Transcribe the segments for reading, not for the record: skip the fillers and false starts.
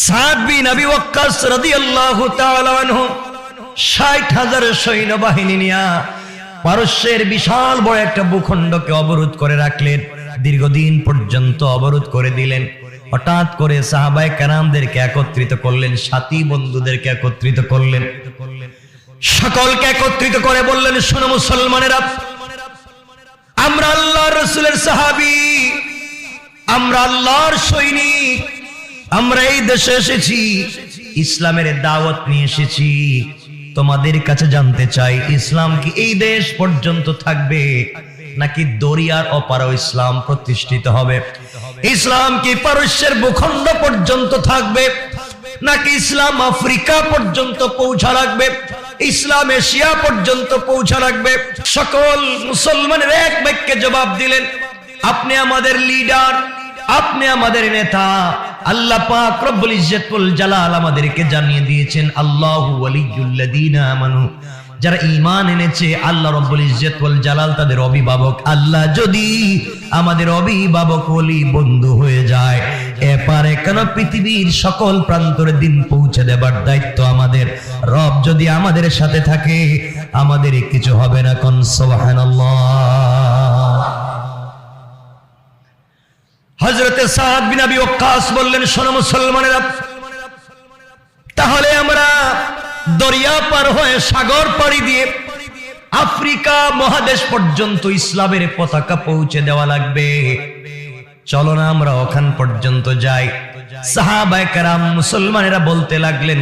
সাদ বিন আবি ওয়াক্কাস রাদিয়াল্লাহু তাআলা আনহু ৬০,০০০ সৈন্যবাহিনী নিয়ে পারস্যের বিশাল বড় একটা ভূখণ্ডকে অবরোধ করে রাখলেন। দীর্ঘদিন পর্যন্ত অবরোধ করে দিলেন। হঠাৎ করে সাহাবায়ে কেরামদেরকে একত্রিত করলেন, সাথী বন্ধুদেরকে একত্রিত করলেন, সকলকে একত্রিত করে বললেন, শোনো মুসলমানেরা, আমরা আল্লাহর রাসূলের সাহাবী, আমরা আল্লাহর সৈনিক, আমরা এই দেশে এসেছি, ইসলামের দাওয়াত নিয়ে এসেছি। তোমাদের কাছে জানতে চাই, ইসলাম কি এই দেশ পর্যন্ত থাকবে নাকি দরিয়ার অপারও ইসলাম প্রতিষ্ঠিত হবে? ইসলাম কি পারস্যের ভূখণ্ড পর্যন্ত থাকবে নাকি ইসলাম আফ্রিকা পর্যন্ত পৌঁছা রাখবে, ইসলাম এশিয়া পর্যন্ত পৌঁছা রাখবে? সকল মুসলমানের এক বাক্যে জবাব দিলেন, আপনি আমাদের লিডার, আপনি আমাদের নেতা। আল্লাহ পাক রব্বুল ইজ্জত ওয়াল জালাল আমাদেরকে জানিয়ে দিয়েছেন, আল্লাহু ওয়ালিয়ুল্লাযীনা আমানু, যারা ঈমান এনেছে আল্লাহ রব্বুল ইজ্জত ওয়াল জালাল তাদের অভিভাবক। আল্লাহ যদি আমাদের অভিভাবক ওলি বন্ধু হয়ে যায়, এপারে কেন পৃথিবীর সকল প্রান্তরে দিন পৌঁছে দেবার দায়িত্ব আমাদের। রব যদি আমাদের সাথে থাকে, আমাদের কিছু হবে না। কোন সুবহানাল্লাহ। হযরতে সাদ বিন আবি ওয়াক্কাস বললেন, শোনো মুসলমানেরা, তাহলে আমরা দরিয়া পার হয়ে সাগর পাড়ি দিয়ে আফ্রিকা মহাদেশ পর্যন্ত ইসলামের পতাকা পৌঁছে দেওয়া লাগবে। চলো না আমরা ওখান পর্যন্ত যাই। সাহাবায়ে কেরাম মুসলমানেরা বলতে লাগলেন,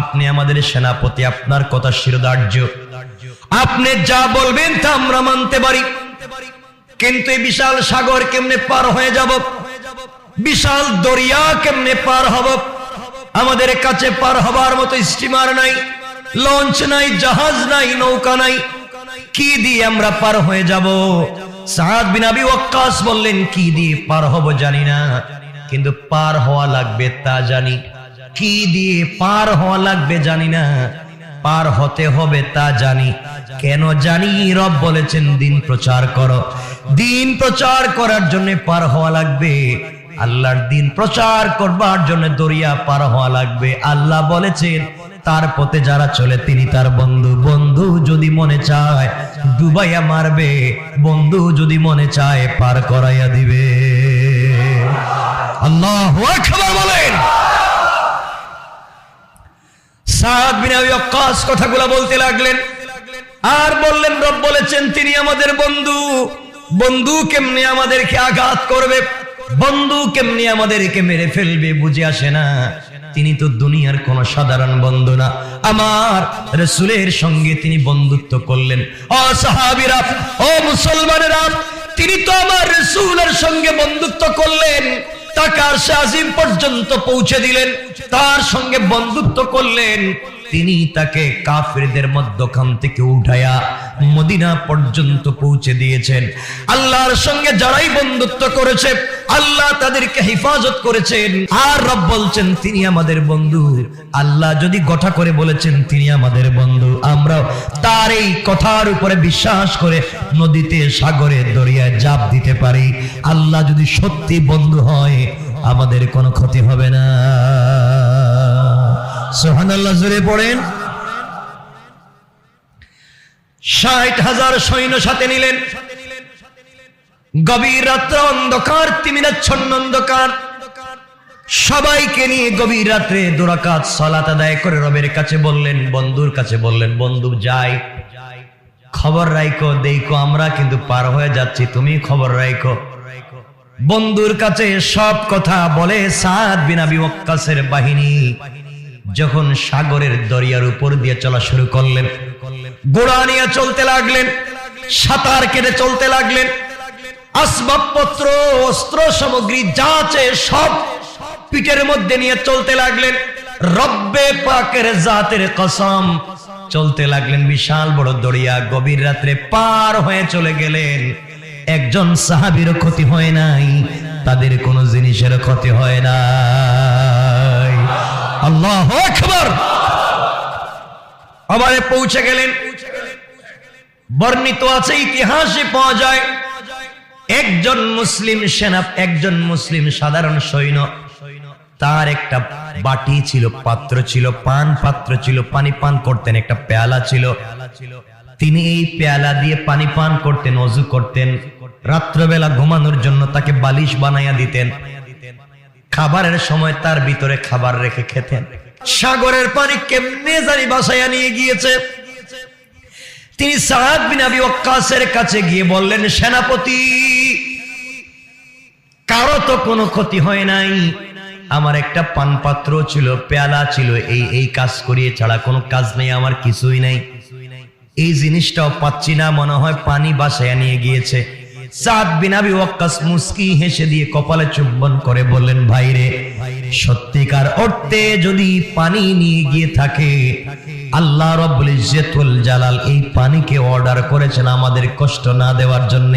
আপনি আমাদের সেনাপতি, আপনার কথা শিরোধার্য, আপনি যা বলবেন তা আমরা মানতে পারি, কিন্তু এই বিশাল সাগর কেমনে পার হয়ে যাব, বিশাল দরিয়া কেমনে পার হব? আমাদের কাছে পার হবার মতো স্টিমার নাই, লঞ্চ নাই, জাহাজ নাই, নৌকা নাই, কি দিয়ে আমরা পার হয়ে যাব? সাদ বিন আবি ওয়াক্কাস বললেন, কি দিয়ে পার হব জানি না, কিন্তু পার হওয়া লাগবে তা জানি। কি দিয়ে পার হওয়া লাগবে জানি না, পার হতে হবে তা জানি। কেন জানি? রব বলেছেন, দিন প্রচার করো, দিন প্রচার করার জন্য পার হওয়া লাগবে। আল্লাহর দিন প্রচার করবার জন্য দরিয়া পার হওয়া লাগবে। আল্লাহ বলেছেন, তার পথে যারা চলে তিনি তার বন্ধু। বন্ধু যদি মনে চায় ডুবাইয়া মারবে, বন্ধু যদি মনে চায় পার করাইয়া দিবে। আল্লাহু আকবার বলেন। সাদ বিন আবি ওয়াক্কাস কথাগুলো বলতে লাগলেন আর বললেন, রব বলেছেন তিনি আমাদের বন্ধু। বন্ধু কেমনে আমাদেরকে আঘাত করবে, বন্ধু কেমনে আমাদেরকে মেরে ফেলবে বুঝে আসে না। তিনি তো দুনিয়ার কোন সাধারণ বন্ধু না। আমার রাসূলের সঙ্গে তিনি বন্ধুত্ব করলেন। ও সাহাবীরা, ও মুসলমানেরা, তিনি তো আমার রাসূলের সঙ্গে বন্ধুত্ব করলেন, তাকে আরশে আজিম পর্যন্ত পৌঁছে দিলেন, তার সঙ্গে বন্ধুত্ব করলেন। তিনি তাকে কাফিরদের মধ্যখান থেকে উঠায়া মদিনা পর্যন্ত পৌঁছে দিয়েছেন। আল্লাহর সঙ্গে যারাই বন্ধুত্ব করেছে আল্লাহ তাদেরকে হেফাজত করেছেন। আর রব বলছেন তিনি আমাদের বন্ধু। আল্লাহ যদি গোটা করে বলেছেন তিনি আমাদের বন্ধু, আমরা তার এই কথার উপরে বিশ্বাস করে নদীতে, সাগরে, দরিয়ায় ঝাঁপ দিতে পারি। আল্লাহ যদি সত্যি বন্ধু হয় আমাদের কোনো ক্ষতি হবে না। সুবহানাল্লাহ জোরে পড়েন। ৬০,০০০ সৈন্য সাথে নিলেন। গভীর রাত্রে অন্ধকার, তিমিরাচ্ছন্ন অন্ধকার, সবাইকে নিয়ে গভীর রাত্রে ২ রাকাত সালাত আদায় করে রবের কাছে বললেন, বন্ধুর কাছে বললেন, বন্ধু যাই, খবর রাখো, দেখো আমরা কিন্তু পার হয়ে যাচ্ছি, তুমি খবর রাখো। বন্ধুর কাছে সব কথা বলে সাদ বিন আবি ওয়াক্কাসের বাহিনী যখন সাগরের দরিয়ার উপর দিয়ে চলা শুরু করলেন, ঘোড়া নিয়ে চলতে লাগলেন, সাঁতার কেটে চলতে লাগলেন, আসবাবপত্র, অস্ত্র সামগ্রী যা আছে সব পিঠের মধ্যে নিয়ে চলতে লাগলেন। রব্বে পাকের জাতের কসম, চলতে লাগলেন। বিশাল বড় দরিয়া গভীর রাত্রে পার হয়ে চলে গেলেন। একজন সাহাবীরও ক্ষতি হয় নাই, তাদের কোনো জিনিসের ক্ষতি হয় নাই। আল্লাহু আকবার। আবার পৌঁছে গেলেন। বর্ণিত আছে, ইতিহাসে পাওয়া যায়, একজন মুসলিম সেনা, একজন মুসলিম সাধারণ সৈন্য তার একটা বাটি ছিল, পাত্র ছিল, পান পাত্র ছিল, পানি পান করতেন, একটা পেয়ালা ছিল, তিনি এই পেয়ালা দিয়ে পানি পান করতেন, ওযু করতেন। রাত্রবেলা ঘুমানোর জন্য তাকে বালিশ বানাইয়া দিতেন। খাবারের সময় তার ভিতরে খাবার রেখে খেতেন। সাগরের পানি কেমনে জানি বাসায়া নিয়ে গিয়েছে। তিনি সাদ বিন আবি ওয়াক্কাসের কাছে গিয়ে বললেন, সেনাপতি, কারো তো কোনো ক্ষতি হয় নাই, আমার একটা পান পাত্র ছিল, পেয়ালা ছিল, এই কাজ করিয়ে ছাড়া কোনো কাজ নেই, আমার কিছুই নাই, এই জিনিসটাও পাচ্ছি না, মনে হয় পানি বাসায়া নিয়ে গিয়েছে। সাদ বিন আবি ওয়াক্কাস মুস্কি হেসে দিয়ে কপালে চুম্বন করে বললেন, ভাইরে, সত্যিকার অর্থে যদি পানি নিয়ে গিয়ে থাকে, আল্লাহ রাব্বুল ইজ্জত ওয়াল জালাল এই পানিকে অর্ডার করেছেন আমাদের কষ্ট না দেওয়ার জন্য।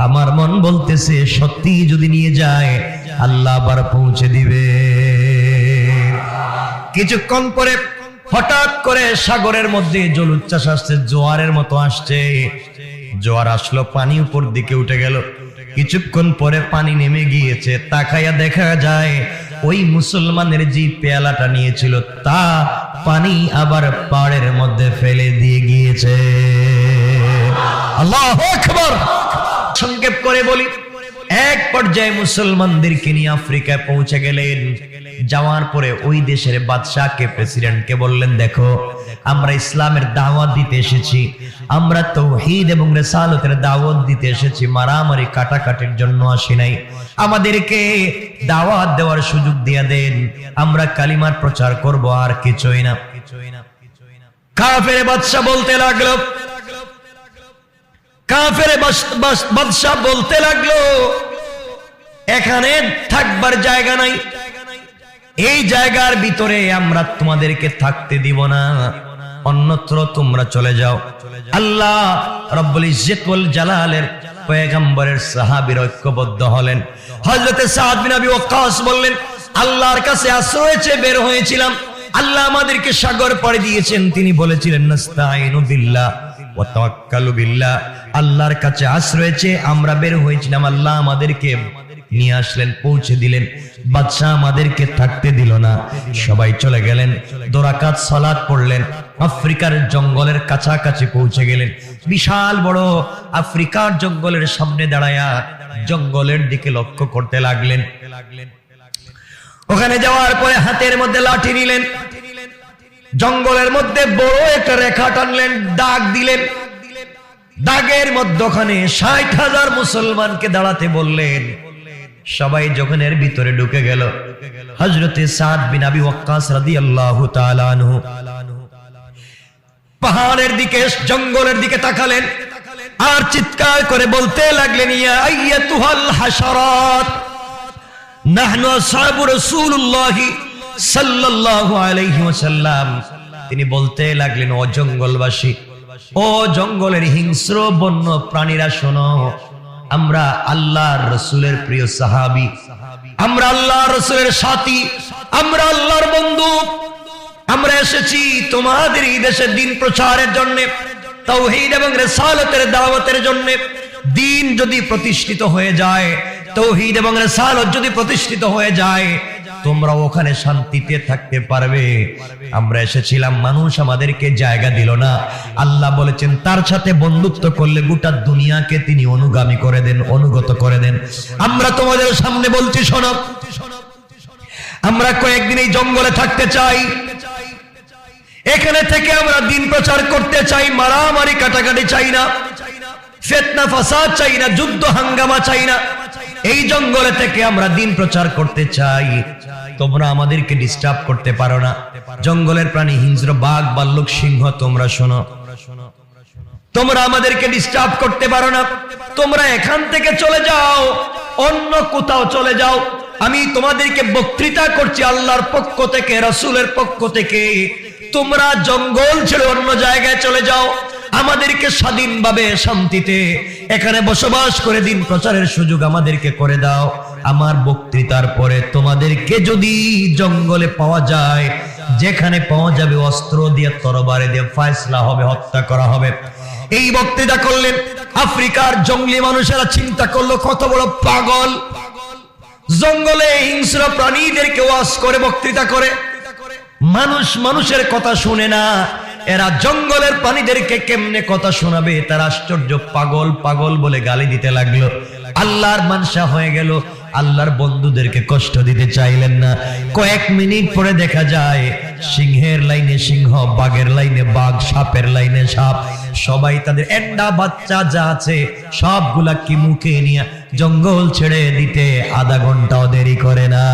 আমার মন বলতেছে সত্যি যদি নিয়ে যায় আল্লাহ আবার পৌঁছে দিবে। কিছুক্ষণ পরে হঠাৎ করে সাগরের মধ্যে জলোচ্ছ্বাস আসছে, জোয়ারের মতো আসছে। জোয়ার আসলো, পানি উপর দিকে উঠে গেল। কিছুক্ষণ পরে পানি নেমে গিয়েছে। তাকাইয়া দেখা যায় ওই মুসলমানের যে পেয়ালাটা নিয়েছিল তা পানি আবার পাড়ের মধ্যে ফেলে দিয়ে গিয়েছে। আল্লাহু আকবার। সংক্ষেপ করে বলি, এক পর্যায়ে মুসলমানদেরকে নিয়ে আফ্রিকায় পৌঁছে গেলেন। যাওয়ার পরে ওই দেশের বাদশাহকে, প্রেসিডেন্টকে বললেন, দেখো, আমরা ইসলামের দাওয়াত দিতে এসেছি, আমরা তাওহীদ এবং রিসালাতের দাওয়াত দিতে এসেছি, মারামারি কাটাকাটির জন্য আসি নাই, আমাদেরকে দাওয়াত দেওয়ার সুযোগ দিয়ে দেন, আমরা কালিমার প্রচার করব, আর কিছুই না। কাফের বাদশা বলতে লাগলো, কাফের বাদশা বলতে লাগলো, এখানে থাকবার জায়গা নাই, এই জায়গার ভিতরে আমরা তোমাদেরকে থাকতে দিব না, অন্যত্র তোমরা চলে যাও। আল্লাহ রাব্বুল ইজ্জত ওয়াল জালালের পয়গম্বরের সাহাবীর ঐক্যবদ্ধ হলেন। হযরত সাদ বিন আবি ওয়াক্কাস বললেন, আল্লাহর কাছে আশ্রয় চেয়ে বের হয়েছিলাম, আল্লাহ আমাদেরকে সাগর পাড়ি দিয়েছেন। তিনি বলেছিলেন, নাস্তাইনু বিল্লাহ ওয়া তাওয়াক্কালু বিল্লাহ, আল্লাহর কাছে আশ্রয় চেয়ে আমরা বের হয়েছিলাম, আল্লাহ আমাদেরকে নিয়ে আসলেন, পৌঁছে দিলেন। বাদশা আমাদেরকে থাকতে দিল না, সবাই চলে গেলেন। 2 রাকাত সালাত পড়লেন, আফ্রিকার জঙ্গলের কাছাকাছি পৌঁছে গেলেন। বিশাল বড় আফ্রিকার জঙ্গলের সামনে দাঁড়ায়া জঙ্গলের দিকে লক্ষ্য করতে লাগলেন। ওখানে যাওয়ার পরে হাতের মধ্যে লাঠি নিলেন, জঙ্গলের মধ্যে বড় একটা রেখা টানলেন, দাগ দিলেন। দাগের মধ্যখানে 60,000 মুসলমানকে দাঁড়াতে বললেন। সবাই যখন এর ভিতরে ঢুকে গেল, হযরতে সাদ বিন আবি ওয়াক্কাস রাদিয়াল্লাহু তাআলা আনহু পাহাড়ের দিকে, জঙ্গলের দিকে তাকালেন আর চিৎকার করে বলতে লাগলেন, ইয়া আইয়াতুহাল হাশারাত নাহনু আসহাবু রাসূলুল্লাহ সাল্লাল্লাহু আলাইহি ওয়াসাল্লাম। তিনি বলতে লাগলেন, ও জঙ্গলবাসী, ও জঙ্গলের হিংস্র বন্য প্রাণীরা, শোনো, আমরা আল্লাহর রাসূলের প্রিয় সাহাবী, আমরা আল্লাহর রাসূলের সাথী, আমরা আল্লাহর বন্ধু, আমরা এসেছি তোমাদের এই দেশে দ্বীন প্রচারের জন্য, তাওহীদ এবং রিসালাতের দাওয়াতের জন্য। দ্বীন যদি প্রতিষ্ঠিত হয়ে যায়, তাওহীদ এবং রিসালাত যদি প্রতিষ্ঠিত হয়ে যায়, তোমরা ওখানে শান্তিতে থাকতে পারবে। আমরা এসেছিলাম, মানুষ আমাদেরকে জায়গা দিল না। আল্লাহ বলেছেন তার সাথে বন্ধুত্ব করলে গোটা দুনিয়াকে তিনি অনুগামী করে দেন, অনুগত করে দেন। আমরা তোমাদের সামনে বলছি, শোনো, আমরা কয়েকদিন এই জঙ্গলে থাকতে চাই, এখানে থেকে আমরা দ্বীন প্রচার করতে চাই, মারামারি কাটাকাটি চাই না, ফিতনা ফাসাদ চাই না, যুদ্ধ হাঙ্গামা চাই না, এই জঙ্গলে থেকে আমরা দ্বীন প্রচার করতে চাই, তোমরা আমাদেরকে ডিস্টার্ব করতে পারো না। জঙ্গলের প্রাণী, হিংস্র বাঘ, ভাল্লুক, সিংহ, তোমরা শোনো, তোমরা আমাদেরকে ডিস্টার্ব করতে পারো না, তোমরা এখান থেকে চলে যাও, অন্য কোথাও চলে যাও। আমি তোমাদেরকে বক্তৃতা করছি আল্লাহর পক্ষ থেকে, রাসূলের পক্ষ থেকে, তোমরা জঙ্গল ছেড়ে অন্য জায়গায় চলে যাও, আমাদেরকে স্বাধীনভাবে শান্তিতে এখানে বসবাস করে দ্বীন প্রচারের সুযোগ আমাদেরকে করে দাও। আমার বক্তৃতার পরে তোমাদেরকে যদি জঙ্গলে পাওয়া যায়, যেখানে পাওয়া যাবে অস্ত্র দিয়ে, তরবারি দিয়ে ফয়সালা হবে, হত্যা করা হবে। এই বক্তৃতা করলেন। আফ্রিকার জঙ্গলি মানুষেরা চিন্তা করলো, কত বড় পাগল, জঙ্গলে হিংস্র প্রাণীদেরকে ওয়াজ করে, বক্তৃতা করে, মানুষ মানুষের কথা শুনে না। এরা জঙ্গলের প্রাণীদেরকে কেমনে কথা শোনাবে, তার আশ্চর্য, পাগল পাগল বলে গালি দিতে লাগলো। আল্লাহর মানসা হয়ে গেল, আল্লাহর বন্ধুদেরকে কষ্ট দিতে চাইলেন না। কয়েক মিনিট পরে দেখা যায় সিংহের লাইনে সিংহ, বাঘের লাইনে বাঘ, সাপের লাইনে সাপ, সবাই তাদের এন্ডা বাচ্চা যা আছে সবগুলা কি মুখে নিয়ে জঙ্গল ছেড়ে দিতে আধা ঘন্টাও দেরি করে না।